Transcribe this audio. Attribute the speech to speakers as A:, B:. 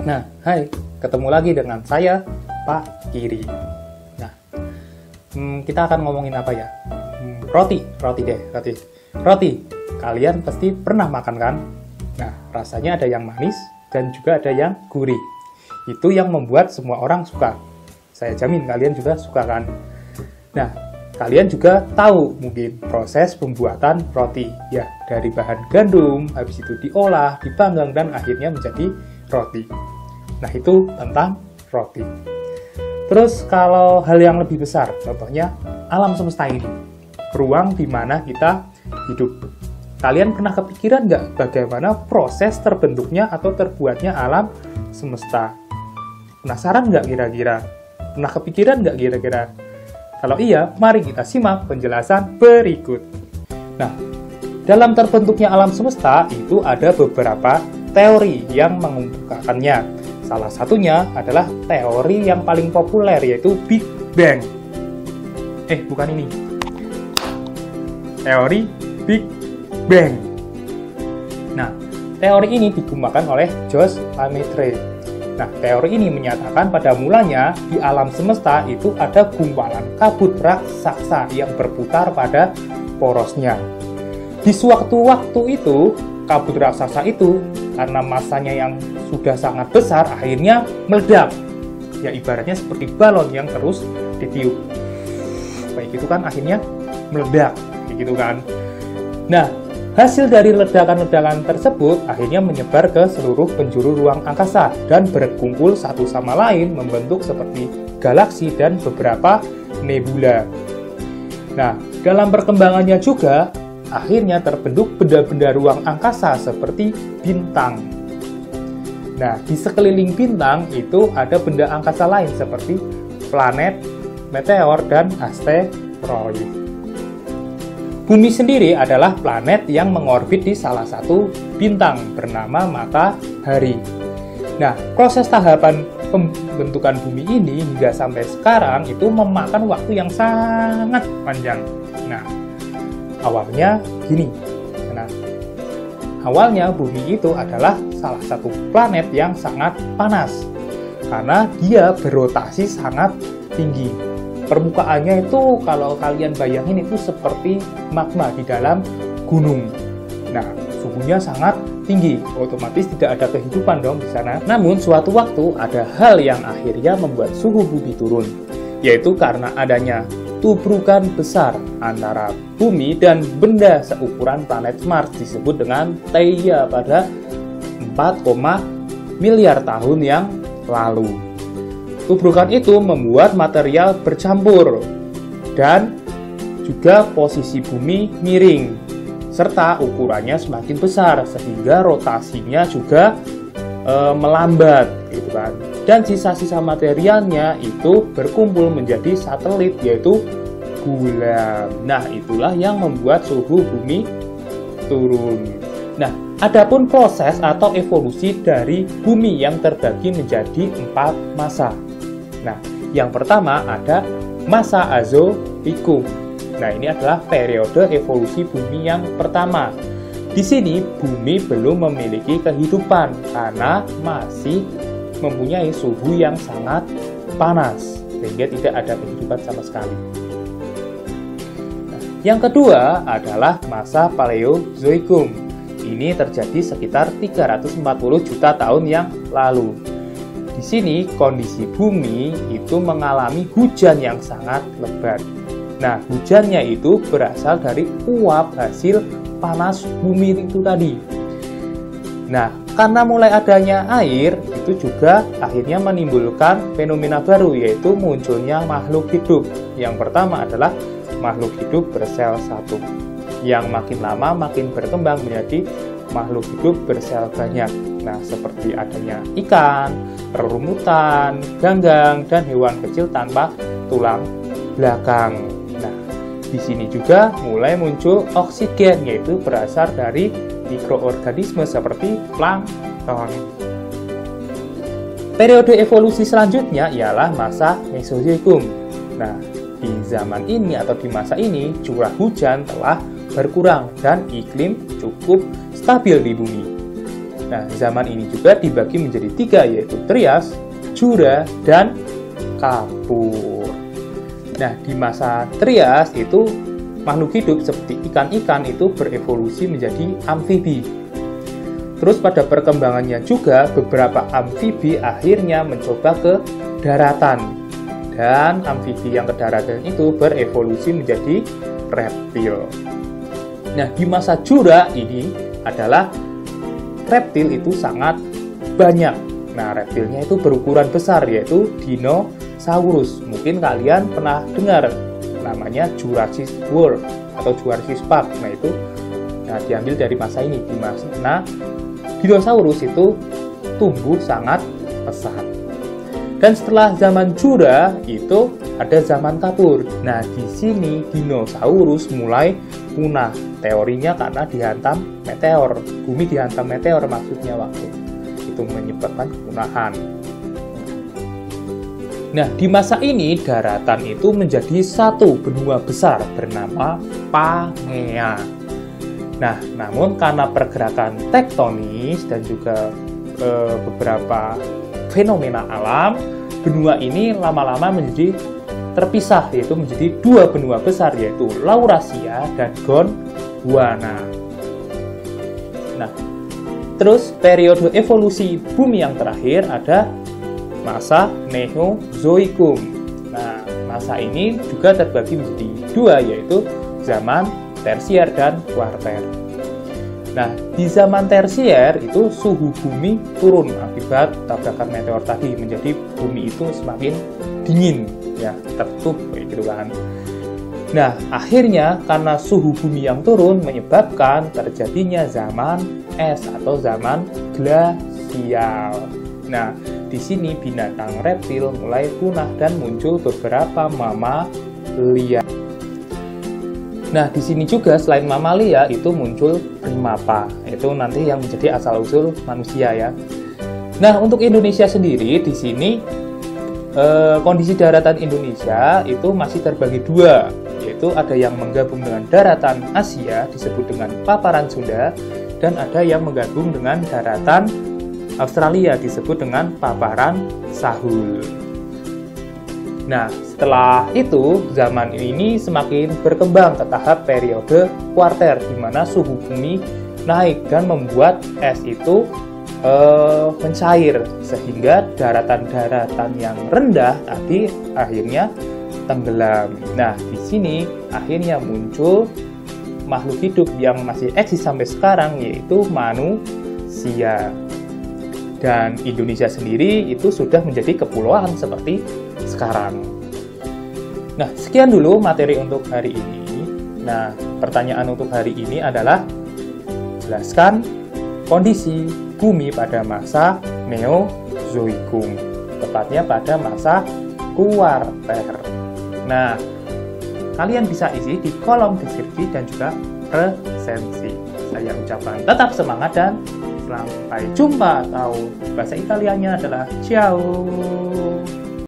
A: Nah, hai, ketemu lagi dengan saya, Pak Kiri. Nah, kita akan ngomongin apa ya? Roti. Kalian pasti pernah makan kan? Nah, rasanya ada yang manis dan juga ada yang gurih. Itu yang membuat semua orang suka. Saya jamin kalian juga suka kan? Nah, kalian juga tahu mungkin proses pembuatan roti. Ya, dari bahan gandum, habis itu diolah, dipanggang, dan akhirnya menjadi roti. Nah, itu tentang roti. Terus kalau hal yang lebih besar, contohnya alam semesta ini, ruang di mana kita hidup. Kalian pernah kepikiran nggak bagaimana proses terbentuknya atau terbuatnya alam semesta? Penasaran nggak kira-kira? Pernah kepikiran nggak kira-kira? Kalau iya, mari kita simak penjelasan berikut. Nah, dalam terbentuknya alam semesta itu ada beberapa teori yang mengungkapkannya. Salah satunya adalah teori yang paling populer, yaitu Big Bang. Bukan ini. Teori Big Bang. Nah, teori ini dikembangkan oleh Josh Lemaitre. Nah, teori ini menyatakan pada mulanya di alam semesta itu ada gumpalan kabut raksasa yang berputar pada porosnya. Di sewaktu-waktu itu, kabut raksasa itu karena masanya yang sudah sangat besar, akhirnya meledak. Ya, ibaratnya seperti balon yang terus ditiup. Baik itu kan akhirnya meledak, gitu kan. Nah, hasil dari ledakan-ledakan tersebut akhirnya menyebar ke seluruh penjuru ruang angkasa dan berkumpul satu sama lain membentuk seperti galaksi dan beberapa nebula. Nah, dalam perkembangannya juga akhirnya terbentuk benda-benda ruang angkasa seperti bintang. Nah, di sekeliling bintang itu ada benda angkasa lain seperti planet, meteor, dan asteroid. Bumi sendiri adalah planet yang mengorbit di salah satu bintang bernama Matahari. Nah, proses tahapan pembentukan bumi ini hingga sampai sekarang itu memakan waktu yang sangat panjang. Nah, awalnya gini. Nah, awalnya bumi itu adalah salah satu planet yang sangat panas karena dia berotasi sangat tinggi. Permukaannya itu kalau kalian bayangin itu seperti magma di dalam gunung. Nah, suhunya sangat tinggi, otomatis tidak ada kehidupan dong di sana. Namun suatu waktu ada hal yang akhirnya membuat suhu bumi turun, yaitu karena adanya tubrukan besar antara bumi dan benda seukuran planet Mars disebut dengan Theia pada 4, miliar tahun yang lalu. Tubrukan itu membuat material bercampur dan juga posisi bumi miring serta ukurannya semakin besar sehingga rotasinya juga melambat gitu kan. Dan sisa-sisa materialnya itu berkumpul menjadi satelit yaitu bulan. Nah, itulah yang membuat suhu bumi turun. Nah, adapun proses atau evolusi dari bumi yang terbagi menjadi 4 masa. Nah, yang pertama ada masa Azoikum. Nah, ini adalah periode evolusi bumi yang pertama. Di sini bumi belum memiliki kehidupan karena masih mempunyai suhu yang sangat panas sehingga tidak ada kehidupan sama sekali. Nah, yang kedua adalah masa Paleozoikum. Ini terjadi sekitar 340 juta tahun yang lalu. Di sini kondisi bumi itu mengalami hujan yang sangat lebat. Nah, hujannya itu berasal dari uap hasil panas bumi itu tadi. Nah, karena mulai adanya air, itu juga akhirnya menimbulkan fenomena baru, yaitu munculnya makhluk hidup. Yang pertama adalah makhluk hidup bersel satu, yang makin lama makin berkembang menjadi makhluk hidup bersel banyak. Nah, seperti adanya ikan, rerumutan, ganggang, dan hewan kecil tanpa tulang belakang. Nah, di sini juga mulai muncul oksigen, yaitu berasal dari mikroorganisme seperti plankton. Periode evolusi selanjutnya ialah masa Mesozoikum. Nah, di zaman ini atau di masa ini curah hujan telah berkurang dan iklim cukup stabil di bumi. Nah, zaman ini juga dibagi menjadi 3, yaitu Trias, Jura, dan Kapur. Nah, di masa Trias itu makhluk hidup seperti ikan-ikan itu berevolusi menjadi amfibi. Terus pada perkembangannya juga beberapa amfibi akhirnya mencoba ke daratan. Dan amfibi yang ke daratan itu berevolusi menjadi reptil. Nah, di masa Jura ini adalah reptil itu sangat banyak. Nah, reptilnya itu berukuran besar, yaitu dinosaurus. Mungkin kalian pernah dengar namanya Jurassic World atau Jurassic Park. Nah, itu diambil dari masa ini, di mana dinosaurus itu tumbuh sangat pesat. Dan setelah zaman Jura itu ada zaman Kapur. Nah, di sini dinosaurus mulai punah. Teorinya karena dihantam meteor. Bumi dihantam meteor maksudnya waktu itu menyebabkan kepunahan. Nah, di masa ini daratan itu menjadi satu benua besar bernama Pangea. Nah, namun karena pergerakan tektonis dan juga beberapa fenomena alam, benua ini lama-lama menjadi terpisah, yaitu menjadi 2 benua besar, yaitu Laurasia dan Gondwana. Nah, terus periode evolusi bumi yang terakhir ada masa Neozoikum. Nah, masa ini juga terbagi menjadi 2, yaitu zaman tersier dan kuarter. Nah, di zaman tersier itu suhu bumi turun akibat tabrakan meteor tadi, menjadi bumi itu semakin dingin, ya, tertutup kayak gitu kan. Nah, akhirnya karena suhu bumi yang turun menyebabkan terjadinya zaman es atau zaman glasial. Nah, di sini binatang reptil mulai punah dan muncul beberapa mamalia. Nah, di sini juga selain mamalia itu muncul primata, itu nanti yang menjadi asal-usul manusia ya. Nah, untuk Indonesia sendiri di sini kondisi daratan Indonesia itu masih terbagi 2, yaitu ada yang menggabung dengan daratan Asia disebut dengan paparan Sunda, dan ada yang menggabung dengan daratan Australia disebut dengan paparan Sahul. Nah, setelah itu zaman ini semakin berkembang ke tahap periode kuarter, di mana suhu bumi naik dan membuat es itu mencair, sehingga daratan-daratan yang rendah tadi akhirnya tenggelam. Nah, di sini akhirnya muncul makhluk hidup yang masih eksis sampai sekarang, yaitu manusia. Dan Indonesia sendiri itu sudah menjadi kepulauan seperti sekarang. Nah, sekian dulu materi untuk hari ini. Nah, pertanyaan untuk hari ini adalah jelaskan kondisi bumi pada masa Neozoikum, tepatnya pada masa kuarter. Nah, kalian bisa isi di kolom deskripsi dan juga resensi. Saya ucapkan tetap semangat dan sampai jumpa, atau bahasa Italianya adalah ciao.